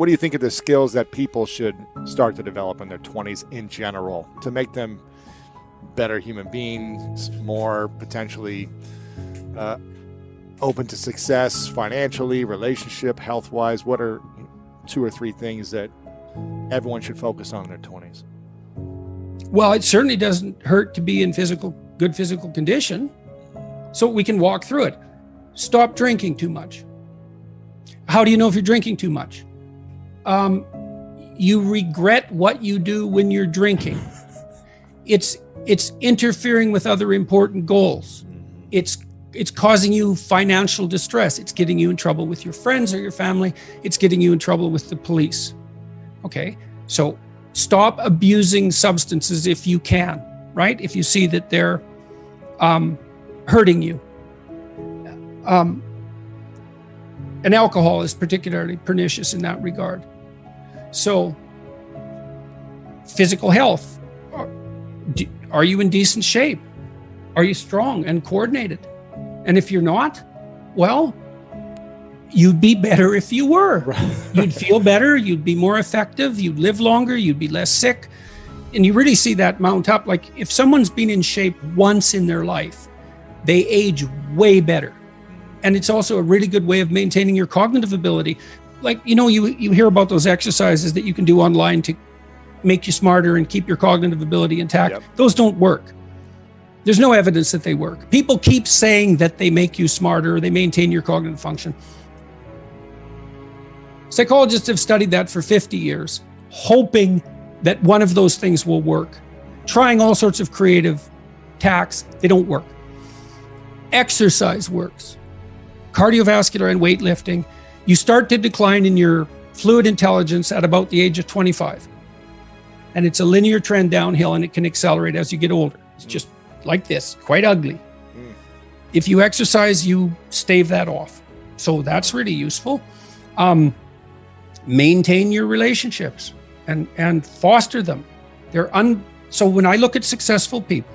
what do you think of the skills that people should start to develop in their 20s in general to make them better human beings, more potentially open to success financially, relationship, health-wise? What are 2 or 3 things that everyone should focus on in their 20s? Well, it certainly doesn't hurt to be in good physical condition, so we can walk through it. Stop drinking too much. How do you know if you're drinking too much? You regret what you do when you're drinking. It's interfering with other important goals. It's causing you financial distress. It's getting you in trouble with your friends or your family. It's getting you in trouble with the police. Okay, so stop abusing substances if you can, right? If you see that they're hurting you. And alcohol is particularly pernicious in that regard. So, physical health. Are you in decent shape? Are you strong and coordinated? And if you're not, well, you'd be better if you were. You'd feel better, you'd be more effective, you'd live longer, you'd be less sick. And you really see that mount up. Like if someone's been in shape once in their life, they age way better. And it's also a really good way of maintaining your cognitive ability. Like, you hear about those exercises that you can do online to make you smarter and keep your cognitive ability intact. Yep. Those don't work. There's no evidence that they work. People keep saying that they make you smarter or they maintain your cognitive function. Psychologists have studied that for 50 years, hoping that one of those things will work. Trying all sorts of creative tacks, they don't work. Exercise works. Cardiovascular and weightlifting, you start to decline in your fluid intelligence at about the age of 25. And it's a linear trend downhill, and it can accelerate as you get older. It's just like this, quite ugly. If you exercise, you stave that off. So that's really useful. Maintain your relationships and foster them. So when I look at successful people,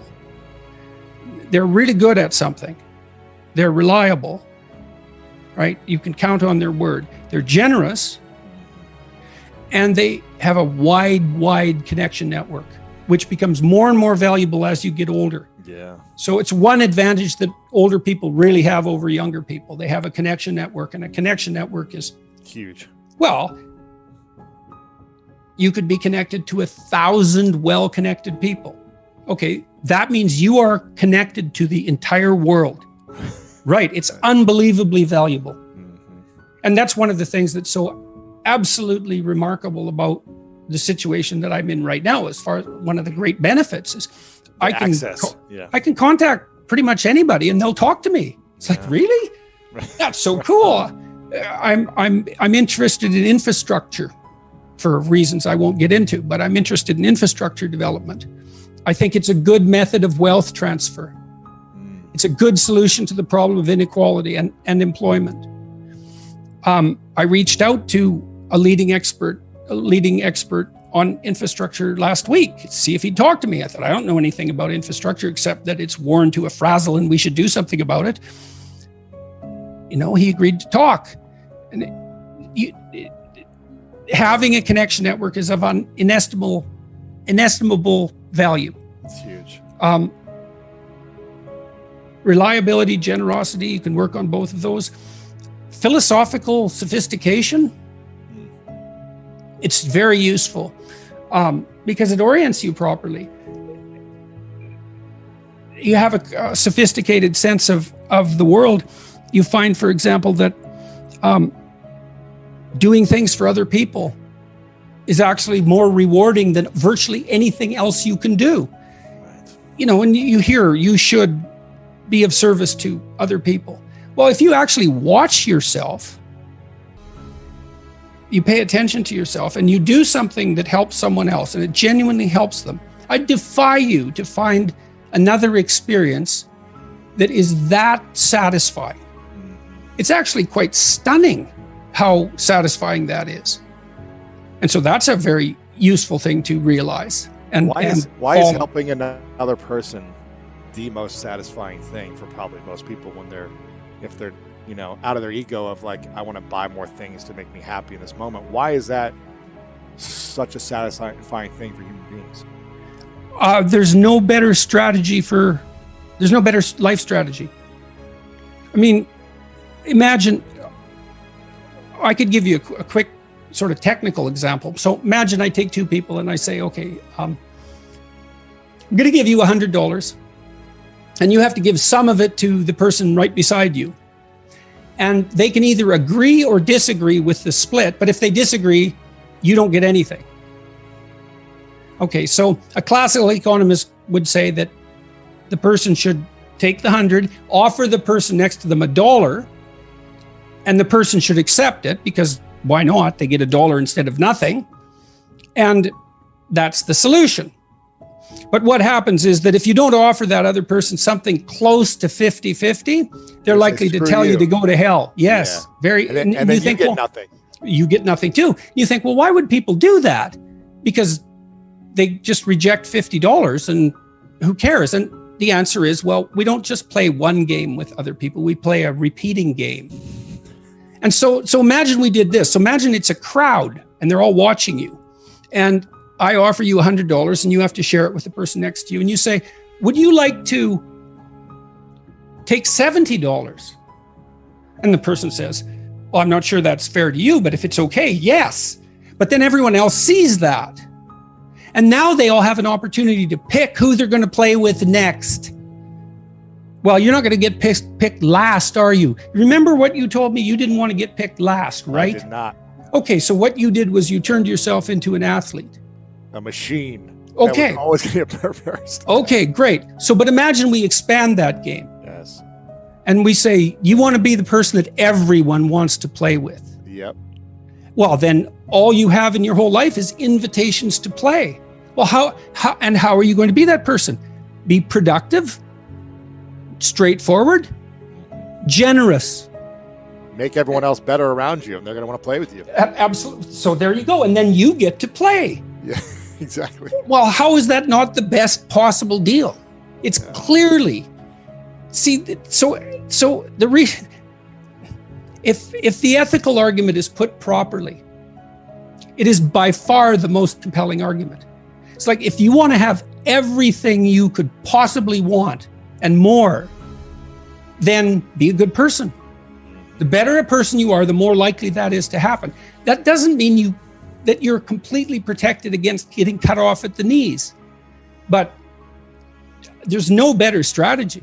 they're really good at something. They're reliable, right? You can count on their word. They're generous, and they have a wide connection network, which becomes more and more valuable as you get older. Yeah. So it's one advantage that older people really have over younger people. They have a connection network, and a connection network is huge. Well, you could be connected to 1,000 well-connected people. Okay, that means you are connected to the entire world. Right, it's unbelievably valuable. And that's one of the things that's so absolutely remarkable about the situation that I'm in right now. As far as one of the great benefits is I can contact pretty much anybody and they'll talk to me. It's like, really? That's so cool. I'm interested in infrastructure for reasons I won't get into, but I'm interested in infrastructure development. I think it's a good method of wealth transfer. It's a good solution to the problem of inequality and employment. I reached out to a leading expert on infrastructure last week to see if he'd talk to me. I thought, I don't know anything about infrastructure except that it's worn to a frazzle and we should do something about it. He agreed to talk. And having a connection network is of inestimable value. It's huge. Reliability, generosity, you can work on both of those. Philosophical sophistication, it's very useful because it orients you properly. You have a sophisticated sense of the world. You find, for example, that doing things for other people is actually more rewarding than virtually anything else you can do. Right. And you hear you should be of service to other people. Well, if you actually watch yourself, you pay attention to yourself and you do something that helps someone else and it genuinely helps them, I defy you to find another experience that is that satisfying. It's actually quite stunning how satisfying that is. And so that's a very useful thing to realize. And why is helping another person the most satisfying thing for probably most people if they're out of their ego of like, I want to buy more things to make me happy in this moment. Why is that such a satisfying thing for human beings? There's no better life strategy. I mean, imagine, I could give you a quick sort of technical example. So imagine I take two people and I say, okay, I'm going to give you $100 and you have to give some of it to the person right beside you. And they can either agree or disagree with the split, but if they disagree, you don't get anything. Okay, so a classical economist would say that the person should take the 100, offer the person next to them $1, and the person should accept it because why not? They get $1 instead of nothing. And that's the solution. But what happens is that if you don't offer that other person something close to 50-50, they're likely to tell you to go to hell. Yes, very. And then you think, get nothing. You get nothing too. You think, well, why would people do that? Because they just reject $50 and who cares? And the answer is, well, we don't just play one game with other people. We play a repeating game. And so imagine we did this. So imagine it's a crowd and they're all watching you. And I offer you $100 and you have to share it with the person next to you. And you say, would you like to take $70? And the person says, well, I'm not sure that's fair to you, but if it's okay, yes. But then everyone else sees that. And now they all have an opportunity to pick who they're going to play with next. Well, you're not going to get picked last, are you? Remember what you told me? You didn't want to get picked last, right? I did not. Okay, so what you did was you turned yourself into an athlete. A machine. Okay. That was always going to get first. Okay, great. So, but imagine we expand that game. Yes. And we say, you want to be the person that everyone wants to play with. Yep. Well, then all you have in your whole life is invitations to play. Well, how are you going to be that person? Be productive, straightforward, generous. Make everyone else better around you, and they're going to want to play with you. Absolutely. So there you go. And then you get to play. Yeah, exactly. Well, how is that not the best possible deal? It's clearly, see, so the reason, if the ethical argument is put properly, it is by far the most compelling argument. It's like, if you want to have everything you could possibly want and more, then be a good person. The better a person you are, the more likely that is to happen. That doesn't mean that you're completely protected against getting cut off at the knees. But there's no better strategy.